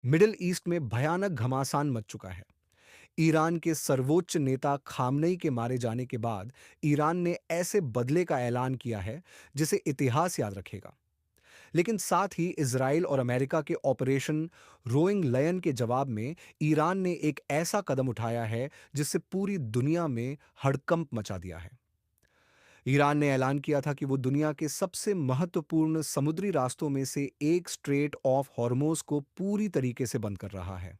Middle east में भयानक घमासान मच चुका है। ईरान के सर्वोच्च नेता खामनेई के मारे जाने के बाद ईरान ने ऐसे बदले का ऐलान किया है जिसे इतिहास याद रखेगा। लेकिन साथ ही इजराइल और अमेरिका के ऑपरेशन रोइंग लयन के जवाब में ईरान ने एक ऐसा कदम उठाया है जिससे पूरी दुनिया में हड़कंप मचा दिया है। ईरान ने ऐलान किया था कि वो दुनिया के सबसे महत्वपूर्ण समुद्री रास्तों में से एक स्ट्रेट ऑफ हॉर्मोज को पूरी तरीके से बंद कर रहा है।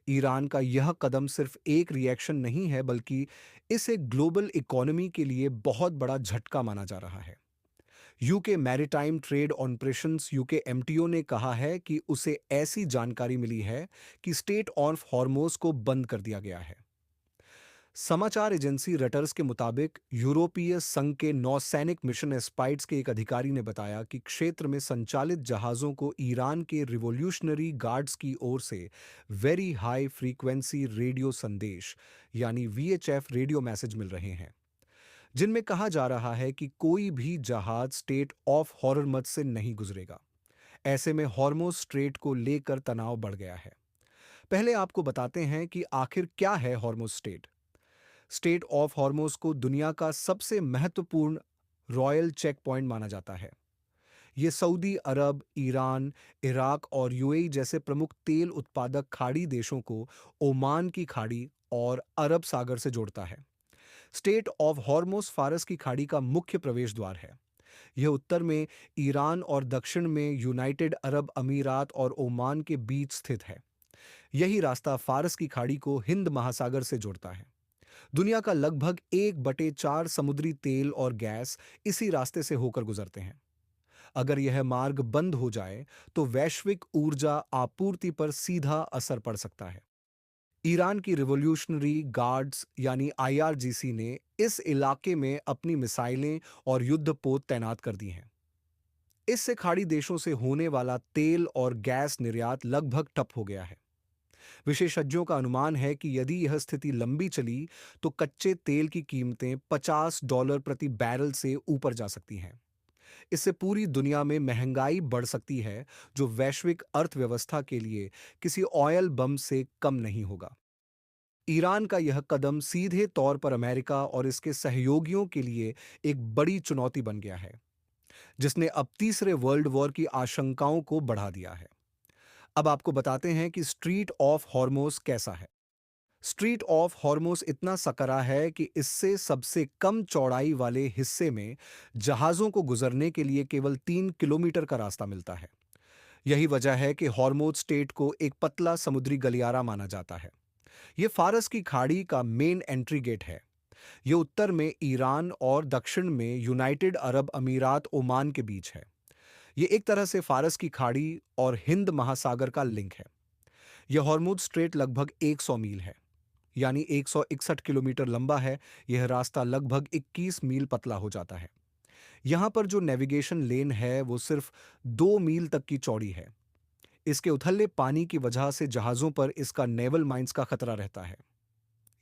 ईरान का यह कदम सिर्फ एक रिएक्शन नहीं है, बल्कि इसे ग्लोबल इकोनॉमी के लिए बहुत बड़ा झटका माना जा रहा है। UK maritime trade operations UK MTO ने कहा है कि उसे ऐसी जानकारी मिली है कि स्टेट ऑफ हॉर्मोज को बंद कर दिया गया है। समाचार एजेंसी रॉयटर्स के मुताबिक यूरोपीय संघ के नौसैनिक मिशन एस्पाइट्स के एक अधिकारी ने बताया कि क्षेत्र में संचालित जहाज़ों को ईरान के रिवॉल्यूशनरी गार्ड्स की ओर से वेरी हाई फ्रीक्वेंसी रेडियो संदेश यानी वीएचएफ रेडियो मैसेज मिल रहे हैं, जिनमें कहा जा रहा है कि कोई भी जहाज स्टेट ऑफ हॉर्मज़ से नहीं गुजरेगा। ऐसे में हॉर्मोज स्ट्रेट को लेकर तनाव बढ़ गया है। पहले आपको बताते हैं कि आखिर क्या है Hormoz straight. State of Hormuz को दुनिया का सबसे महत्वपूर्ण रॉयल चेक पॉइंट माना जाता है। ये सऊदी अरब, ईरान, इराक और यूएई जैसे प्रमुख तेल उत्पादक खाड़ी देशों को ओमान की खाड़ी और अरब सागर से जोड़ता है। स्टेट ऑफ हॉर्मोज फारस की खाड़ी का मुख्य प्रवेश द्वार है। यह उत्तर में ईरान और दक्षिण में यूनाइटेड अरब अमीरात और ओमान के बीच स्थित है। यही रास्ता फारस की खाड़ी को हिंद महासागर से जोड़ता है। दुनिया का लगभग 1/4 समुद्री तेल और गैस इसी रास्ते से होकर गुजरते हैं। अगर यह मार्ग बंद हो जाए तो वैश्विक ऊर्जा आपूर्ति पर सीधा असर पड़ सकता है। ईरान की रिवॉल्यूशनरी गार्ड्स यानी आईआरजीसी ने इस इलाके में अपनी मिसाइलें और युद्धपोत तैनात कर दी हैं। इससे खाड़ी देशों से होने वाला तेल और गैस निर्यात लगभग ठप हो गया है। विशेषज्ञों का अनुमान है कि यदि यह स्थिति लंबी चली तो कच्चे तेल की कीमतें $50 प्रति बैरल से ऊपर जा सकती हैं। इससे पूरी दुनिया में महंगाई बढ़ सकती है, जो वैश्विक अर्थव्यवस्था के लिए किसी ऑयल बम से कम नहीं होगा। ईरान का यह कदम सीधे तौर पर अमेरिका और इसके सहयोगियों के लिए एक बड़ी चुनौती बन गया है, जिसने अब तीसरे वर्ल्ड वॉर की आशंकाओं को बढ़ा दिया है। अब आपको बताते हैं कि स्ट्रीट ऑफ हॉर्मोज कैसा है। स्ट्रीट ऑफ हॉर्मोस इतना सकरा है कि इससे सबसे कम चौड़ाई वाले हिस्से में जहाज़ों को गुजरने के लिए केवल 3 किलोमीटर का रास्ता मिलता है। यही वजह है कि हॉर्मोज स्टेट को एक पतला समुद्री गलियारा माना जाता है। यह फारस की खाड़ी का मेन एंट्री गेट है। यह उत्तर में ईरान और दक्षिण में यूनाइटेड अरब अमीरात ओमान के बीच है। यह एक तरह से फारस की खाड़ी और हिंद महासागर का लिंक है। यह हॉर्मोज स्ट्रेट लगभग 100 मील है, यानी 161 किलोमीटर लंबा है। यह रास्ता लगभग 21 मील पतला हो जाता है। यहाँ पर जो नेविगेशन लेन है वो सिर्फ 2 मील तक की चौड़ी है। इसके उथले पानी की वजह से जहाज़ों पर इसका नेवल माइंस का खतरा रहता है।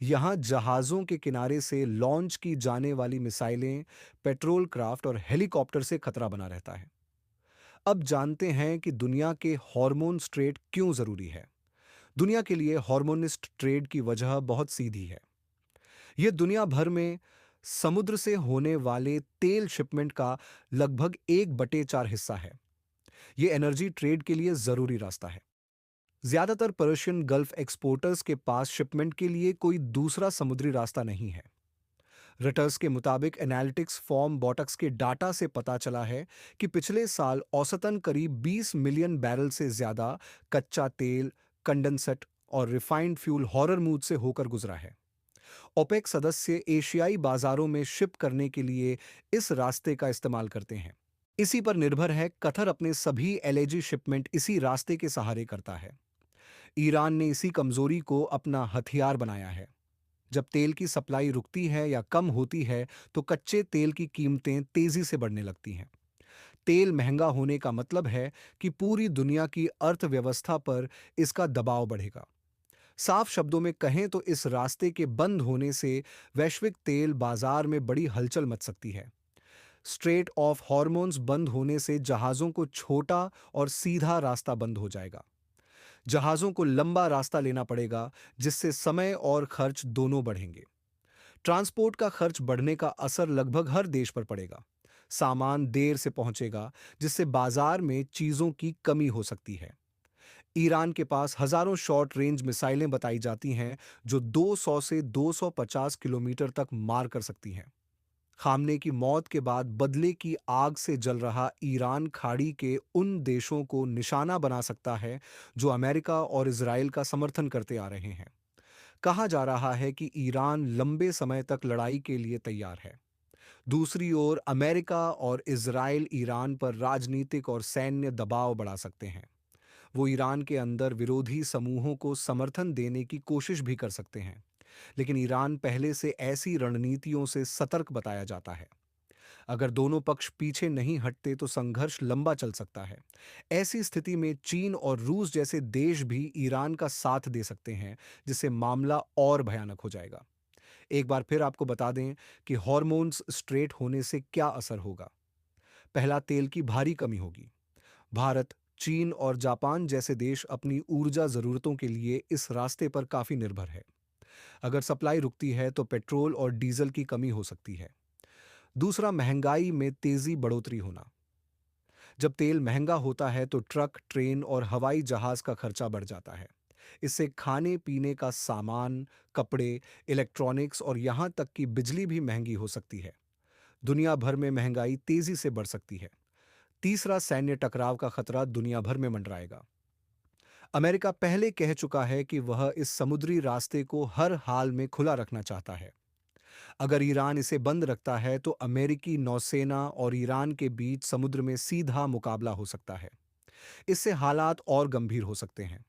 यहाँ जहाज़ों के किनारे से लॉन्च की जाने वाली मिसाइलें, पेट्रोल क्राफ्ट और हेलीकॉप्टर से खतरा बना रहता है। अब जानते हैं कि दुनिया के हार्मोन स्ट्रेट क्यों जरूरी है। दुनिया के लिए हार्मोनिस्ट ट्रेड की वजह बहुत सीधी है। यह दुनिया भर में समुद्र से होने वाले तेल शिपमेंट का लगभग 1/4 हिस्सा है। यह एनर्जी ट्रेड के लिए जरूरी रास्ता है। ज्यादातर पर्शियन गल्फ एक्सपोर्टर्स के पास शिपमेंट के लिए कोई दूसरा समुद्री रास्ता नहीं है। रटर्स के मुताबिक एनालिटिक्स फॉर्म बॉटक्स के डाटा से पता चला है कि पिछले साल औसतन करीब 20 मिलियन बैरल से ज्यादा कच्चा तेल, कंडेंसेट और रिफाइंड फ्यूल हॉररमूद से होकर गुजरा है। ओपेक सदस्य एशियाई बाजारों में शिप करने के लिए इस रास्ते का इस्तेमाल करते हैं। इसी पर निर्भर है कतर अपने सभी एलएजी शिपमेंट इसी रास्ते के सहारे करता है। ईरान ने इसी कमजोरी को अपना हथियार बनाया है। जब तेल की सप्लाई रुकती है या कम होती है तो कच्चे तेल की कीमतें तेजी से बढ़ने लगती हैं। तेल महंगा होने का मतलब है कि पूरी दुनिया की अर्थव्यवस्था पर इसका दबाव बढ़ेगा। साफ शब्दों में कहें तो इस रास्ते के बंद होने से वैश्विक तेल बाजार में बड़ी हलचल मच सकती है। स्ट्रेट ऑफ हॉर्मोन्स बंद होने से जहाज़ों को छोटा और सीधा रास्ता बंद हो जाएगा। जहाज़ों को लंबा रास्ता लेना पड़ेगा, जिससे समय और खर्च दोनों बढ़ेंगे। ट्रांसपोर्ट का खर्च बढ़ने का असर लगभग हर देश पर पड़ेगा। सामान देर से पहुंचेगा, जिससे बाजार में चीज़ों की कमी हो सकती है। ईरान के पास हजारों शॉर्ट रेंज मिसाइलें बताई जाती हैं, जो 200 से 250 किलोमीटर तक मार कर सकती हैं। खामने की मौत के बाद बदले की आग से जल रहा ईरान खाड़ी के उन देशों को निशाना बना सकता है, जो अमेरिका और इजराइल का समर्थन करते आ रहे हैं। कहा जा रहा है कि ईरान लंबे समय तक लड़ाई के लिए तैयार है। दूसरी ओर अमेरिका और इजराइल ईरान पर राजनीतिक और सैन्य दबाव बढ़ा सकते हैं। वो ईरान के अंदर विरोधी समूहों को समर्थन देने की कोशिश भी कर सकते हैं, लेकिन ईरान पहले से ऐसी रणनीतियों से सतर्क बताया जाता है। अगर दोनों पक्ष पीछे नहीं हटते तो संघर्ष लंबा चल सकता है। ऐसी स्थिति में चीन और रूस जैसे देश भी ईरान का साथ दे सकते हैं, जिससे मामला और भयानक हो जाएगा। एक बार फिर आपको बता दें कि हार्मोन्स स्ट्रेट होने से क्या असर होगा। पहला, तेल की भारी कमी होगी। भारत, चीन और जापान जैसे देश अपनी ऊर्जा जरूरतों के लिए इस रास्ते पर काफी निर्भर है। अगर सप्लाई रुकती है तो पेट्रोल और डीजल की कमी हो सकती है। दूसरा, महंगाई में तेजी बढ़ोतरी होना। जब तेल महंगा होता है तो ट्रक, ट्रेन और हवाई जहाज का खर्चा बढ़ जाता है। इससे खाने पीने का सामान, कपड़े, इलेक्ट्रॉनिक्स और यहाँ तक कि बिजली भी महंगी हो सकती है। दुनिया भर में महंगाई तेजी से बढ़ सकती है। तीसरा, सैन्य टकराव का खतरा दुनिया भर में मंडराएगा। अमेरिका पहले कह चुका है कि वह इस समुद्री रास्ते को हर हाल में खुला रखना चाहता है। अगर ईरान इसे बंद रखता है तो अमेरिकी नौसेना और ईरान के बीच समुद्र में सीधा मुकाबला हो सकता है। इससे हालात और गंभीर हो सकते हैं।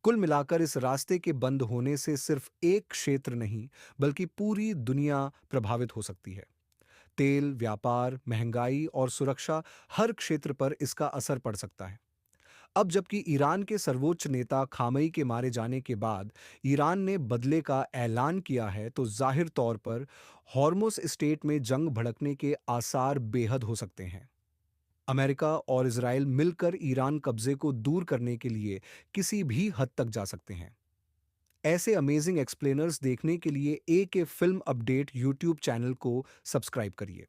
कुल मिलाकर इस रास्ते के बंद होने से सिर्फ एक क्षेत्र नहीं, बल्कि पूरी दुनिया प्रभावित हो सकती है। तेल, व्यापार, महंगाई और सुरक्षा, हर क्षेत्र पर इसका असर पड़ सकता है। अब जबकि ईरान के सर्वोच्च नेता खामई के मारे जाने के बाद ईरान ने बदले का ऐलान किया है, तो जाहिर तौर पर हॉर्मुज स्टेट में जंग भड़कने के आसार बेहद हो सकते हैं। अमेरिका और इजराइल मिलकर ईरान कब्जे को दूर करने के लिए किसी भी हद तक जा सकते हैं। ऐसे अमेजिंग एक्सप्लेनर्स देखने के लिए ए के फिल्म अपडेट यूट्यूब चैनल को सब्सक्राइब करिए।